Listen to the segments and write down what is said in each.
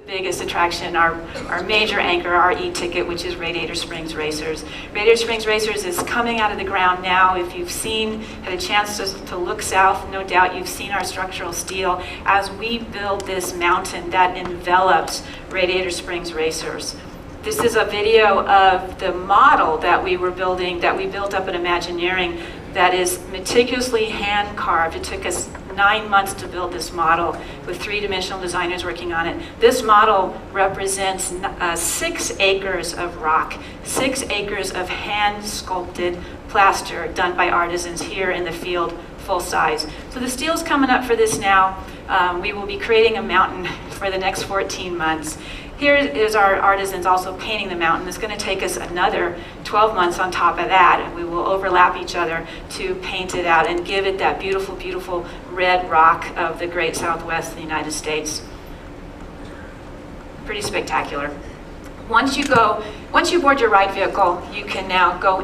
biggest attraction, our major anchor, our e-ticket, which is Radiator Springs Racers. Radiator Springs Racers is coming out of the ground now. If you've had a chance to look south, no doubt you've seen our structural steel as we build this mountain that envelops Radiator Springs Racers. This is a video of the model that we were building, that we built up at Imagineering, that is meticulously hand carved. It took us 9 months to build this model with three-dimensional designers working on it. This model represents 6 acres of rock, 6 acres of hand-sculpted plaster done by artisans here in the field, full size. So the steel's coming up for this now. We will be creating a mountain for the next 14 months. Here is our artisans also painting the mountain. It's going to take us another 12 months on top of that, and we will overlap each other to paint it out and give it that beautiful, beautiful red rock of the great Southwest of the United States. Pretty spectacular. Once you board your ride vehicle, you can now go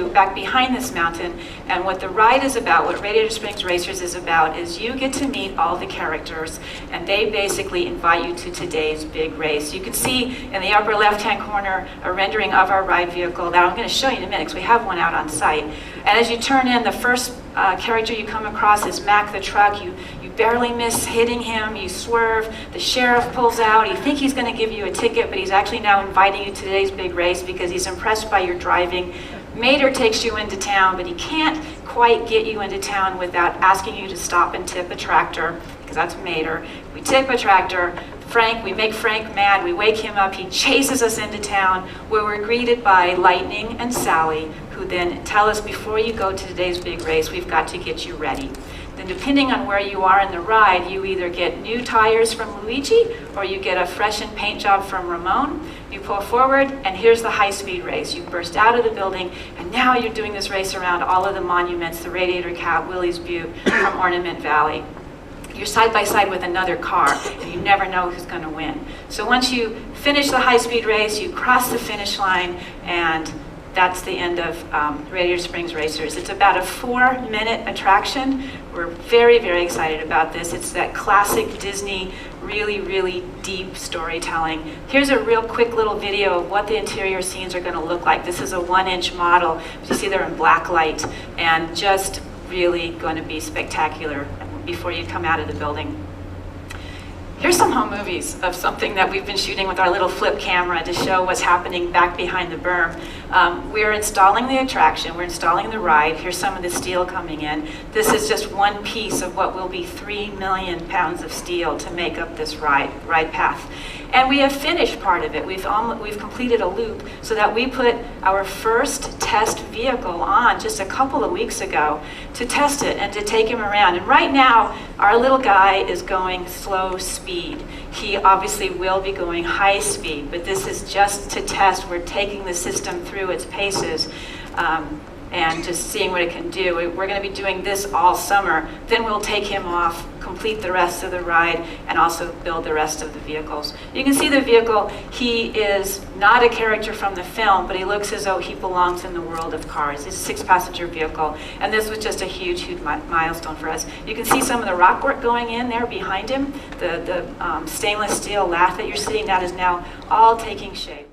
back behind this mountain, and what the ride is about, what Radiator Springs Racers is about, is you get to meet all the characters, and they basically invite you to today's big race. You can see in the upper left-hand corner a rendering of our ride vehicle that I'm going to show you in a minute, because we have one out on site. And as you turn in, the first character you come across is Mac the truck. You barely miss hitting him, you swerve, the sheriff pulls out, you think he's going to give you a ticket, but he's actually now inviting you to today's big race because he's impressed by your driving. Mater takes you into town, but he can't quite get you into town without asking you to stop and tip a tractor, because that's Mater. We tip a tractor. Frank, we make Frank mad, we wake him up, he chases us into town, where we're greeted by Lightning and Sally, who then tell us, before you go to today's big race, we've got to get you ready. Then depending on where you are in the ride, you either get new tires from Luigi, or you get a freshened paint job from Ramon. You pull forward, and here's the high-speed race. You burst out of the building, and now you're doing this race around all of the monuments, the Radiator Cap, Willie's Butte, from Ornament Valley. You're side by side with another car, and you never know who's going to win. So once you finish the high-speed race, you cross the finish line, and that's the end of Radiator Springs Racers. It's about a 4-minute attraction. We're very, very excited about this. It's that classic Disney, really, really deep storytelling. Here's a real quick little video of what the interior scenes are going to look like. This is a 1-inch model. You see they're in black light, and just really going to be spectacular before you come out of the building. Here's some home movies of something that we've been shooting with our little flip camera to show what's happening back behind the berm. We're installing the attraction, we're installing the ride. Here's some of the steel coming in. This is just one piece of what will be 3 million pounds of steel to make up this ride path. And we have finished part of it. We've completed a loop so that we put our first test vehicle on just a couple of weeks ago to test it and to take him around. And right now, our little guy is going slow speed. He obviously will be going high speed, but this is just to test. We're taking the system through its paces and just seeing what it can do. We're going to be doing this all summer. Then we'll take him off, complete the rest of the ride, and also build the rest of the vehicles. You can see the vehicle. He is not a character from the film, but he looks as though he belongs in the world of cars. It's a 6-passenger vehicle, and this was just a huge, huge milestone for us. You can see some of the rock work going in there behind him. The stainless steel lath that you're seeing, that is now all taking shape.